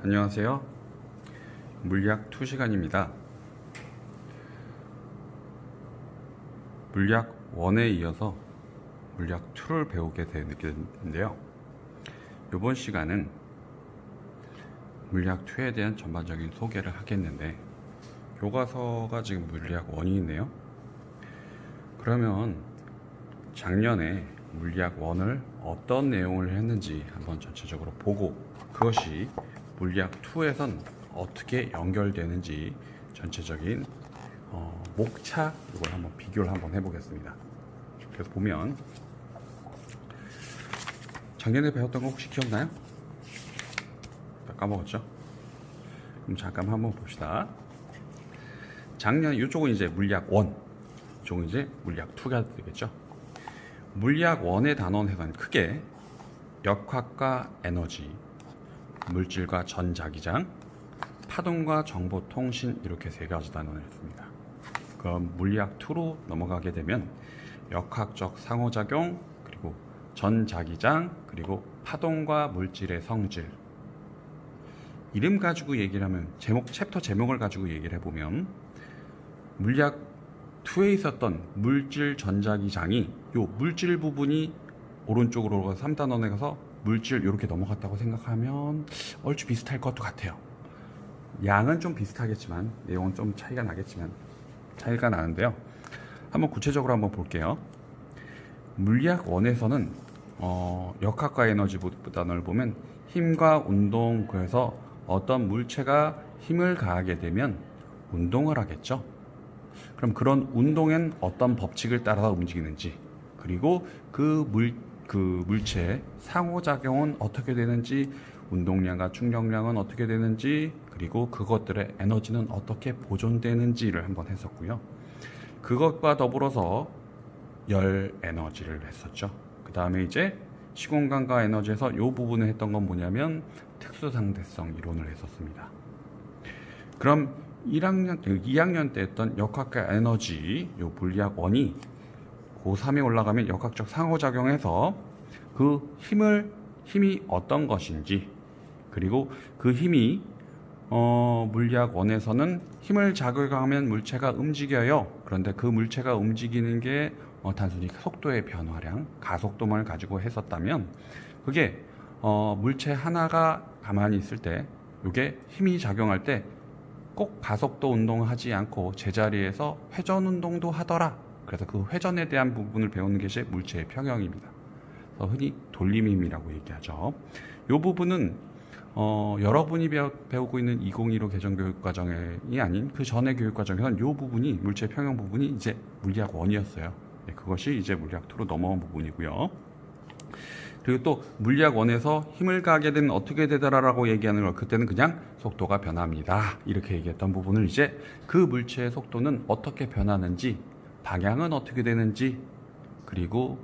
안녕하세요. 물리학 2 시간입니다. 물리학 1에 이어서 물리학 2를 배우게 되는데요. 이번 시간은 물리학 2에 대한 전반적인 소개를 하겠는데, 교과서가 지금 물리학 1이 있네요. 그러면 작년에 물리학 1을 어떤 내용을 했는지 한번 전체적으로 보고, 그것이 물리학 2에선 어떻게 연결되는지 전체적인 목차 이걸 한번 비교를 한번 해보겠습니다. 그래서 보면 작년에 배웠던 거 혹시 기억나요? 까먹었죠? 그럼 잠깐 한번 봅시다. 작년 이쪽은 이제 물리학 1, 이쪽은 이제 물리학 2가 되겠죠. 물리학 1의 단원에서는 크게 역학과 에너지, 물질과 전자기장, 파동과 정보통신, 이렇게 세 가지 단원을 했습니다. 그럼 물리학 2로 넘어가게 되면 역학적 상호작용, 그리고 전자기장, 그리고 파동과 물질의 성질. 이름 가지고 얘기를 하면, 챕터 제목을 가지고 얘기를 해보면, 물리학 2에 있었던 물질 전자기장이 요 물질 부분이 오른쪽으로 가서 3단원에 가서 물질 이렇게 넘어갔다고 생각하면 얼추 비슷할 것도 같아요. 양은 좀 비슷하겠지만 내용은 좀 차이가 나는데요. 한번 구체적으로 한번 볼게요. 물리학 1에서는 역학과 에너지 단원을 보면 힘과 운동, 그래서 어떤 물체가 힘을 가하게 되면 운동을 하겠죠. 그럼 그런 운동엔 어떤 법칙을 따라서 움직이는지, 그리고 그 물체의 상호작용은 어떻게 되는지, 운동량과 충격량은 어떻게 되는지, 그리고 그것들의 에너지는 어떻게 보존되는지를 한번 했었고요. 그것과 더불어서 열 에너지를 했었죠. 그 다음에 이제 시공간과 에너지에서 이 부분을 했던 건 뭐냐면 특수상대성 이론을 했었습니다. 그럼 2학년 때 했던 역학과 에너지, 요 물리학 1이 고3에 올라가면 역학적 상호작용에서 그 힘이 어떤 것인지, 그리고 그 힘이 물리학 1에서는 힘을 작용하면 물체가 움직여요. 그런데 그 물체가 움직이는 게 단순히 속도의 변화량, 가속도만 가지고 했었다면, 그게 물체 하나가 가만히 있을 때 이게 힘이 작용할 때 꼭 가속도 운동을 하지 않고 제자리에서 회전 운동도 하더라. 그래서 그 회전에 대한 부분을 배우는 것이 물체의 평형입니다. 그래서 흔히 돌림힘이라고 얘기하죠. 이 부분은 여러분이 배우고 있는 2015 개정교육과정이 아닌 그 전의 교육과정에서는 이 부분이, 물체 평형 부분이 이제 물리학 1이었어요. 네, 그것이 이제 물리학 2로 넘어온 부분이고요. 그리고 또 물리학 1에서 힘을 가하게 되면 어떻게 되더라라고 얘기하는 걸, 그때는 그냥 속도가 변합니다, 이렇게 얘기했던 부분을 이제 그 물체의 속도는 어떻게 변하는지, 방향은 어떻게 되는지, 그리고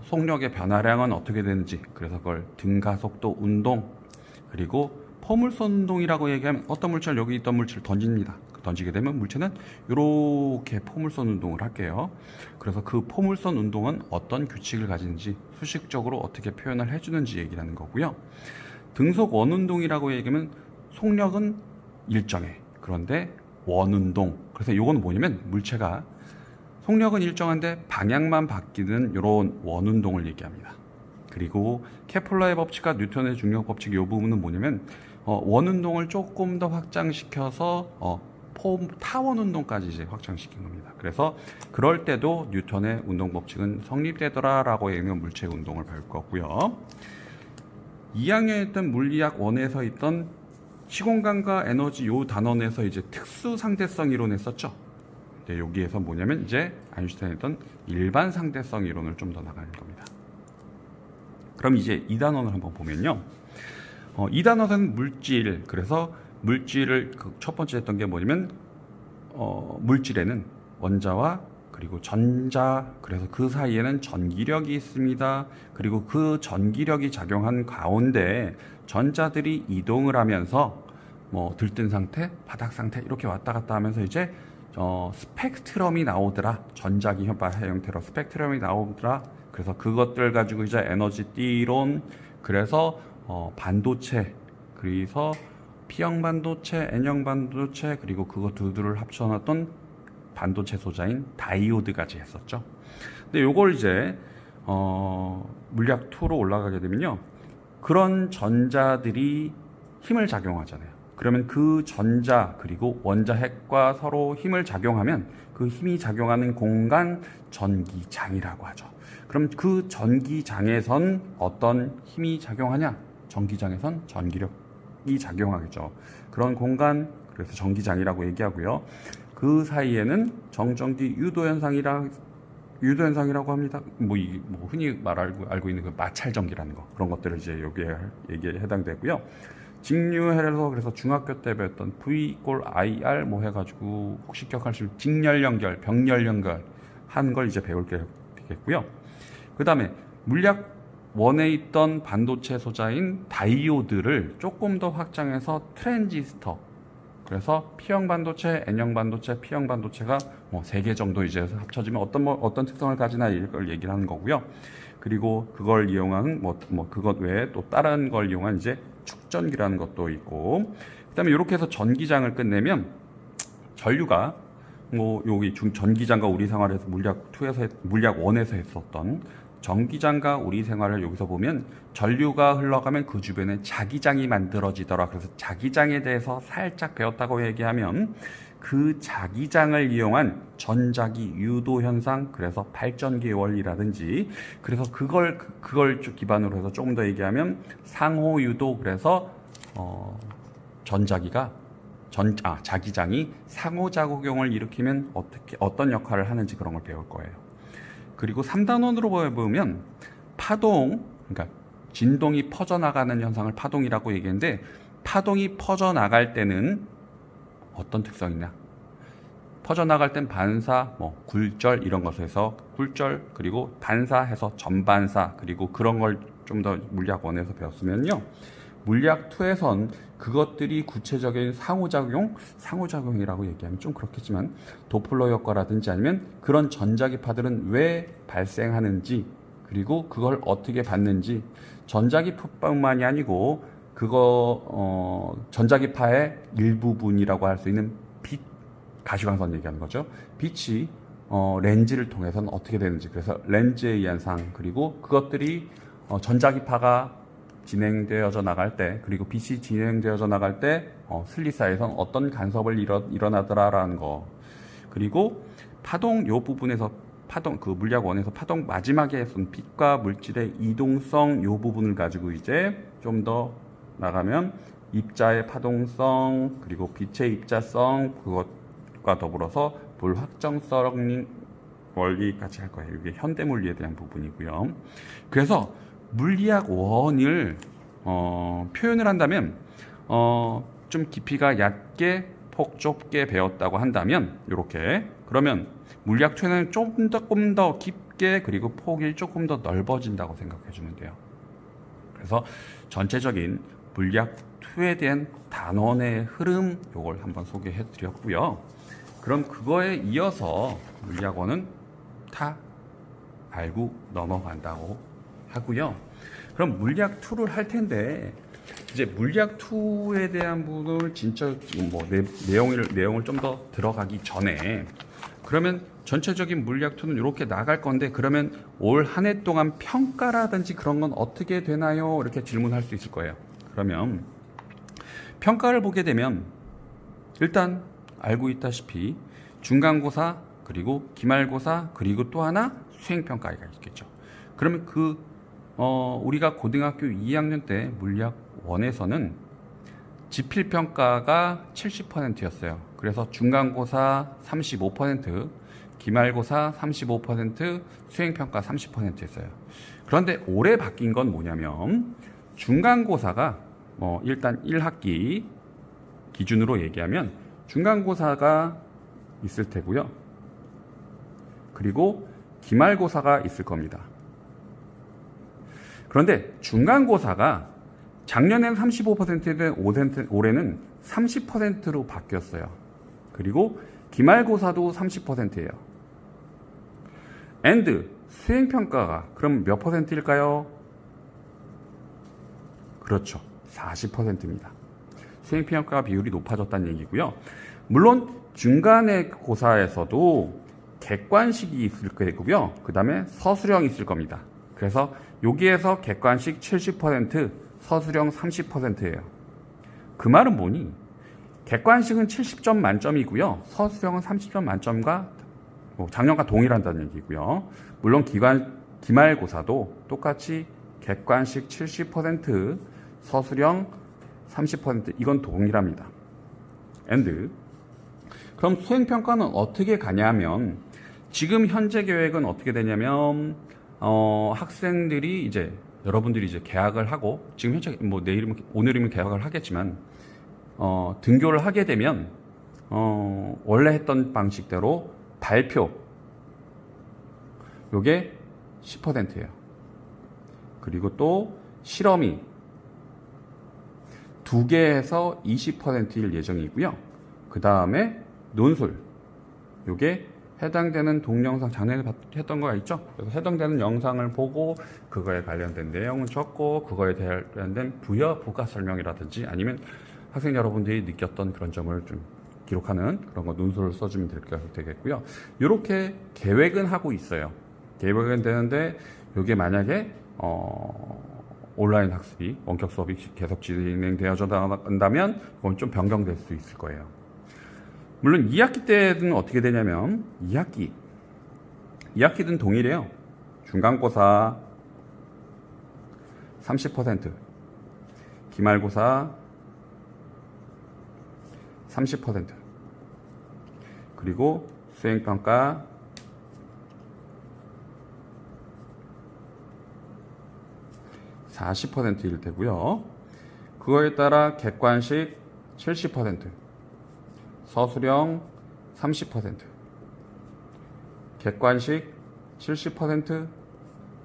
속력의 변화량은 어떻게 되는지, 그래서 그걸 등가속도 운동, 그리고 포물선 운동이라고 얘기하면 어떤 물체를, 여기 있던 물체를 던집니다. 던지게 되면 물체는 이렇게 포물선 운동을 할게요. 그래서 그 포물선 운동은 어떤 규칙을 가지는지, 수식적으로 어떻게 표현을 해주는지 얘기를 하는 거고요. 등속 원운동이라고 얘기하면 속력은 일정해. 그런데 원운동, 그래서 이건 뭐냐면 물체가 속력은 일정한데 방향만 바뀌는 이런 원운동을 얘기합니다. 그리고 케플러의 법칙과 뉴턴의 중력 법칙, 이 부분은 뭐냐면 원운동을 조금 더 확장시켜서 타원 운동까지 이제 확장시킨 겁니다. 그래서 그럴 때도 뉴턴의 운동 법칙은 성립되더라라고 얘기하면 물체의 운동을 배울 거고요. 2학년에 있던 물리학 1에서 있던 시공간과 에너지 요 단원에서 이제 특수 상대성 이론 했었죠. 여기에서 뭐냐면 이제 아인슈타인이 했던 일반 상대성 이론을 좀 더 나가는 겁니다. 그럼 이제 이 단원을 한번 보면요. 이 단원은 물질, 그래서 물질을 첫 번째 했던 게 뭐냐면 물질에는 원자와 그리고 전자, 그래서 그 사이에는 전기력이 있습니다. 그리고 그 전기력이 작용한 가운데 전자들이 이동을 하면서 들뜬 상태, 바닥 상태 이렇게 왔다 갔다 하면서 이제 스펙트럼이 나오더라. 전자기 형태로 스펙트럼이 나오더라. 그래서 그것들 가지고 이제 에너지 띠론, 그래서 반도체, 그래서 P형 반도체, N형 반도체, 그리고 그거 두들을 합쳐놨던 반도체 소자인 다이오드까지 했었죠. 근데 요걸 이제 물리학 2로 올라가게 되면요, 그런 전자들이 힘을 작용하잖아요. 그러면 그 전자 그리고 원자핵과 서로 힘을 작용하면 그 힘이 작용하는 공간 전기장이라고 하죠. 그럼 그 전기장에선 어떤 힘이 작용하냐? 전기장에선 전기력이 작용하겠죠. 그런 공간, 그래서 전기장이라고 얘기하고요. 그 사이에는 정전기 유도현상이라고 합니다. 뭐 흔히 알고 있는 그 마찰전기라는 거, 그런 것들을 이제 얘기에 해당되고요. 직류해서 그래서 중학교 때 배웠던 V = IR 뭐 해가지고 혹시 기억하시면 직렬연결, 병렬연결 한 걸 이제 배울 게 되겠고요. 그 다음에 물리학 1에 있던 반도체 소자인 다이오드를 조금 더 확장해서 트랜지스터, 그래서 P형 반도체, N형 반도체, P형 반도체가 뭐 3개 정도 이제 합쳐지면 어떤 특성을 가지나 이걸 얘기를 하는 거고요. 그리고 그걸 이용한 그것 외에 또 다른 걸 이용한 이제 축전기라는 것도 있고, 그다음에 이렇게 해서 전기장을 끝내면 전류가 여기 전기장과 우리 생활에서 물리학 1에서 했었던 전기장과 우리 생활을 여기서 보면 전류가 흘러가면 그 주변에 자기장이 만들어지더라. 그래서 자기장에 대해서 살짝 배웠다고 얘기하면 그 자기장을 이용한 전자기 유도 현상, 그래서 발전기의 원리라든지, 그래서 그걸 기반으로 해서 조금 더 얘기하면 상호 유도, 그래서 자기장이 상호작용을 일으키면 어떤 역할을 하는지 그런 걸 배울 거예요. 그리고 3단원으로 보면 파동, 그러니까 진동이 퍼져나가는 현상을 파동이라고 얘기했는데, 파동이 퍼져나갈 때는 어떤 특성이 있냐? 퍼져나갈 땐 반사, 굴절 이런 것에서 굴절, 그리고 반사해서 전반사, 그리고 그런 걸 좀 더 물리학 1에서 배웠으면요, 물리학 2에선 그것들이 구체적인 상호작용이라고 얘기하면 좀 그렇겠지만 도플러 효과라든지 아니면 그런 전자기파들은 왜 발생하는지, 그리고 그걸 어떻게 받는지, 전자기파뿐만이 아니고 전자기파의 일부분이라고 할 수 있는 빛, 가시광선 얘기하는 거죠. 빛이 렌즈를 통해서는 어떻게 되는지, 그래서 렌즈에 의한 상, 그리고 그것들이 전자기파가 진행되어져 나갈 때, 그리고 빛이 진행되어져 나갈 때 슬리사에선 어떤 간섭을 일어나더라라는 거, 그리고 파동 요 부분에서 그 물리학 1에서 파동 마지막에 쓴 빛과 물질의 이동성 요 부분을 가지고 이제 좀 더 나가면 입자의 파동성, 그리고 빛의 입자성, 그것과 더불어서 불확정성 원리까지 할 거예요. 이게 현대물리에 대한 부분이고요. 그래서 물리학 1을 표현을 한다면 좀 깊이가 얕게 폭 좁게 배웠다고 한다면 이렇게, 그러면 물리학 2는 조금 더 깊게, 그리고 폭이 조금 더 넓어진다고 생각해 주면 돼요. 그래서 전체적인 물리학 2에 대한 단원의 흐름 요걸 한번 소개해 드렸고요. 그럼 그거에 이어서 물리학 1은 다 알고 넘어간다고 하고요. 그럼 물리학 2를 할 텐데, 이제 물리학 2에 대한 부분을 진짜 내용을 좀 더 들어가기 전에, 그러면 전체적인 물리학 2는 이렇게 나갈 건데, 그러면 올 한 해 동안 평가라든지 그런 건 어떻게 되나요? 이렇게 질문할 수 있을 거예요. 그러면 평가를 보게 되면 일단 알고 있다시피 중간고사, 그리고 기말고사, 그리고 또 하나 수행평가가 있겠죠. 그러면 우리가 고등학교 2학년 때 물리학 1에서는 지필평가가 70%였어요. 그래서 중간고사 35%, 기말고사 35%, 수행평가 30%였어요. 그런데 올해 바뀐 건 뭐냐면, 중간고사가 일단 1학기 기준으로 얘기하면 중간고사가 있을 테고요. 그리고 기말고사가 있을 겁니다. 그런데 중간고사가 작년에는 35%였는데 올해는 30%로 바뀌었어요. 그리고 기말고사도 30%예요. and 수행평가가 그럼 몇 %일까요? 그렇죠. 40%입니다. 수행평가 비율이 높아졌다는 얘기고요. 물론 중간에 고사에서도 객관식이 있을 거고요. 그 다음에 서술형이 있을 겁니다. 그래서 여기에서 객관식 70%, 서술형 30%예요. 그 말은 뭐니? 객관식은 70점 만점이고요. 서술형은 30점 만점과 작년과 동일한다는 얘기고요. 물론 기말고사도 똑같이 객관식 70%, 서술형 30% 이건 동일합니다. 그럼 수행평가는 어떻게 가냐면 지금 현재 계획은 어떻게 되냐면 학생들이 이제 여러분들이 이제 개학을 하고 지금 현재 뭐 내일이면 오늘이면 개학을 하겠지만 등교를 하게 되면 원래 했던 방식대로 발표 요게 10%예요. 그리고 또 실험이 2개에서 20%일 예정이고요. 그 다음에 논술 요게 해당되는 동영상 작년에 했던 거가 있죠. 그래서 해당되는 영상을 보고 그거에 관련된 내용을 적고 그거에 관련된 부여 부가 설명이라든지 아니면 학생 여러분들이 느꼈던 그런 점을 좀 기록하는 그런 거 논술을 써주면 되겠고요. 이렇게 계획은 하고 있어요. 계획은 되는데 이게 만약에 온라인 학습이 원격 수업이 계속 진행되어져 나간다면 그건 좀 변경될 수 있을 거예요. 물론 2학기 때는 어떻게 되냐면 2학기든 동일해요. 중간고사 30%, 기말고사 30%, 그리고 수행평가 40%일 테고요. 그거에 따라 객관식 70%, 서술형 30%, 객관식 70%,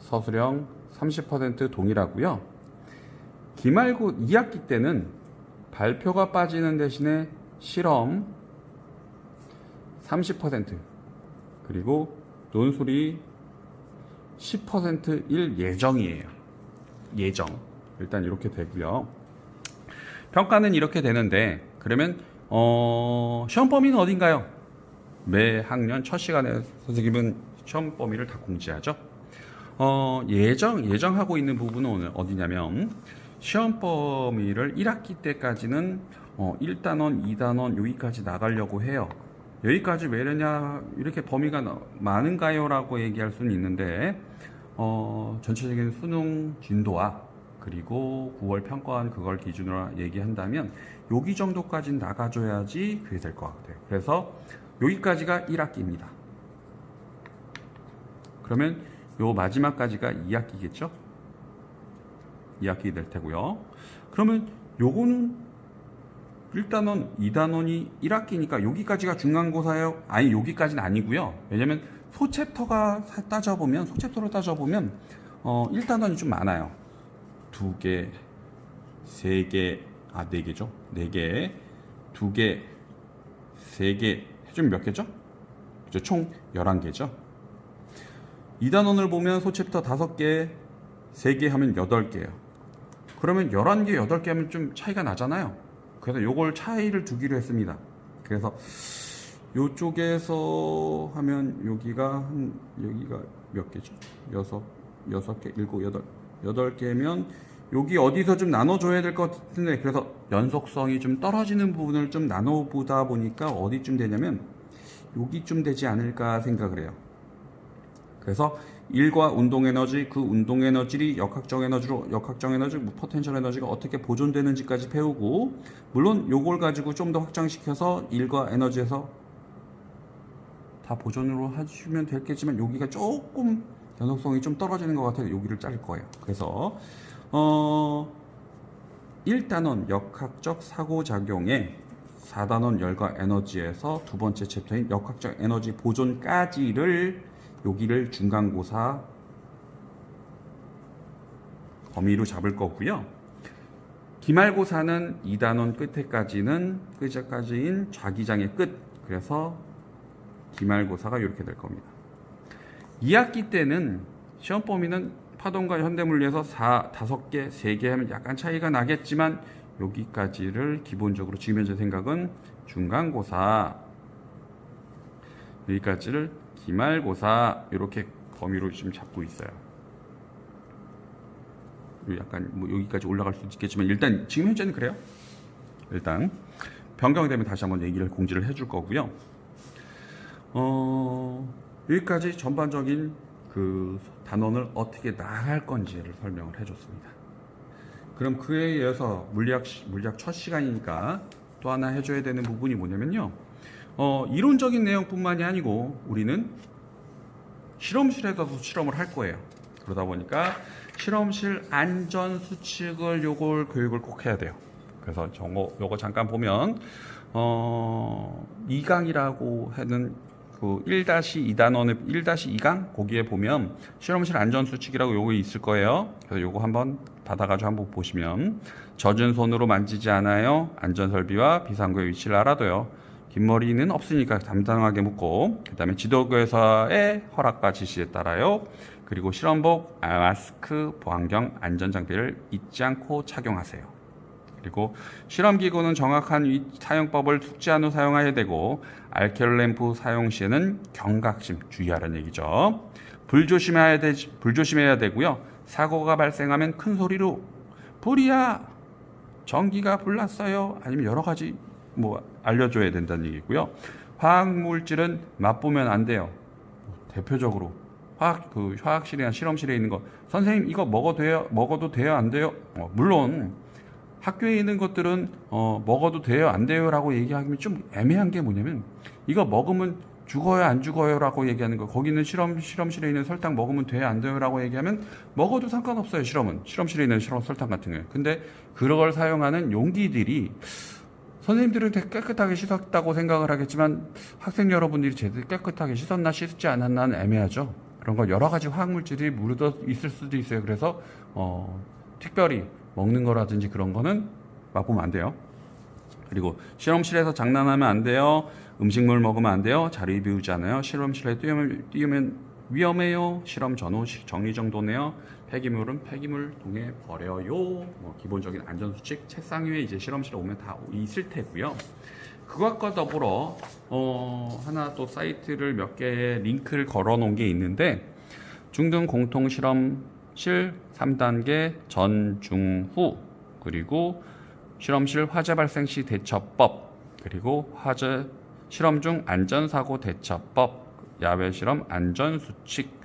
서술형 30% 동일하고요. 기말고 2학기 때는 발표가 빠지는 대신에 실험 30%, 그리고 논술이 10%일 예정이에요. 예정. 일단 이렇게 되고요. 평가는 이렇게 되는데 그러면 시험 범위는 어딘가요? 매 학년 첫 시간에 선생님은 시험 범위를 다 공지하죠. 예정하고 있는 부분은 어디냐면 시험 범위를 1학기 때까지는 1단원, 2단원 여기까지 나가려고 해요. 여기까지 왜냐 이렇게 범위가 많은가요? 라고 얘기할 수는 있는데 전체적인 수능 진도와 그리고 9월 평가원 그걸 기준으로 얘기한다면 여기 정도까지 나가줘야지 그게 될 것 같아요. 그래서 여기까지가 1학기입니다. 그러면 요 마지막까지가 2학기겠죠? 2학기 될 테고요. 그러면 요거는 1단원, 2단원이 1학기니까 여기까지가 중간고사예요? 아니 여기까지는 아니고요. 왜냐면 소챕터로 따져보면 1단원이 좀 많아요. 2개, 3개, 4개죠. 4개, 2개, 3개 해주면 몇 개죠? 총 11개죠. 2단원을 보면 소챕터 5개, 3개 하면 8개예요. 그러면 11개, 8개 하면 좀 차이가 나잖아요. 그래서 요걸 차이를 두기로 했습니다. 그래서 요쪽에서 하면 여기가 몇 개죠? 6개, 7, 8개면 여기 어디서 좀 나눠줘야 될 것 같은데 그래서 연속성이 좀 떨어지는 부분을 좀 나눠보다 보니까 어디쯤 되냐면 여기쯤 되지 않을까 생각을 해요. 그래서 1과 운동에너지, 그 운동에너지를 역학적 에너지, 포텐셜 에너지가 어떻게 보존되는지까지 배우고 물론 요걸 가지고 좀 더 확장시켜서 1과 에너지에서 다 보존으로 해주면 되겠지만 여기가 조금 연속성이 좀 떨어지는 것 같아서 여기를 자를 거예요. 그래서 1단원 역학적 상호작용에 4단원 열과 에너지에서 두 번째 챕터인 역학적 에너지 보존까지를 여기를 중간고사 범위로 잡을 거고요. 기말고사는 2단원 끝에까지인 자기장의 끝. 그래서 기말고사가 이렇게 될 겁니다. 2학기 때는 시험 범위는 파동과 현대물리에서 5개, 3개 하면 약간 차이가 나겠지만 여기까지를 기본적으로 지금 현재 생각은 중간고사, 여기까지를 기말고사 이렇게 범위로 지금 잡고 있어요. 약간 뭐 여기까지 올라갈 수도 있겠지만 일단 지금 현재는 그래요. 일단 변경되면 다시 한번 얘기를 공지를 해줄 거고요. 여기까지 전반적인 그 단원을 어떻게 나갈 건지를 설명을 해줬습니다. 그럼 그에 의해서 물리학 첫 시간이니까 또 하나 해줘야 되는 부분이 뭐냐면요. 이론적인 내용뿐만이 아니고 우리는 실험실에서도 실험을 할 거예요. 그러다 보니까 실험실 안전 수칙을 요걸 교육을 꼭 해야 돼요. 그래서 요거 잠깐 보면 2강이라고 하는 그 1-2단원의 1-2강 거기에 보면 실험실 안전 수칙이라고 요거 있을 거예요. 그래서 요거 한번 받아가지고 한번 보시면 젖은 손으로 만지지 않아요. 안전 설비와 비상구의 위치를 알아둬요. 긴 머리는 없으니까 담당하게 묶고, 그 다음에 지도교사의 허락과 지시에 따라요. 그리고 실험복, 마스크, 보안경, 안전장비를 잊지 않고 착용하세요. 그리고 실험기구는 정확한 사용법을 숙지한 후 사용해야 되고, 알코올 램프 사용 시에는 경각심 주의하라는 얘기죠. 불 조심해야 되고요. 사고가 발생하면 큰 소리로 불이야! 전기가 불났어요! 아니면 여러 가지 뭐 알려줘야 된다는 얘기고요. 화학물질은 맛보면 안 돼요. 대표적으로 화학실이나 실험실에 있는 거, 선생님 이거 먹어도 돼요 안 돼요? 물론 학교에 있는 것들은 먹어도 돼요 안 돼요 라고 얘기하기는 좀 애매한 게 뭐냐면, 이거 먹으면 죽어요 안 죽어요 라고 얘기하는 거, 거기는 실험실에 있는 설탕 먹으면 돼요 안 돼요 라고 얘기하면 먹어도 상관없어요. 실험실에 있는 설탕 같은 거예요. 근데 그걸 사용하는 용기들이 선생님들은 되게 깨끗하게 씻었다고 생각을 하겠지만 학생 여러분들이 제대로 깨끗하게 씻었나 씻지 않았나는 애매하죠. 그런 거 여러 가지 화학물질이 묻어 있을 수도 있어요. 그래서 특별히 먹는 거라든지 그런 거는 맛보면 안 돼요. 그리고 실험실에서 장난하면 안 돼요. 음식물 먹으면 안 돼요. 자리 비우지 않아요. 실험실에 뛰면 위험해요. 실험 전후 정리정돈해요. 폐기물은 폐기물통에 버려요. 뭐 기본적인 안전수칙 책상 위에 이제 실험실에 오면 다 있을 테고요. 그것과 더불어 하나 또 사이트를 몇 개의 링크를 걸어 놓은 게 있는데, 중등 공통 실험실 3단계 전, 중, 후, 그리고 실험실 화재 발생 시 대처법, 그리고 실험 중 안전사고 대처법, 야외 실험 안전수칙,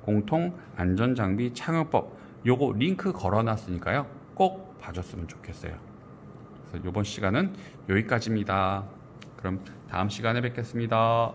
공통 안전장비 착용법, 요거 링크 걸어놨으니까요. 꼭 봐줬으면 좋겠어요. 그래서 이번 시간은 여기까지입니다. 그럼 다음 시간에 뵙겠습니다.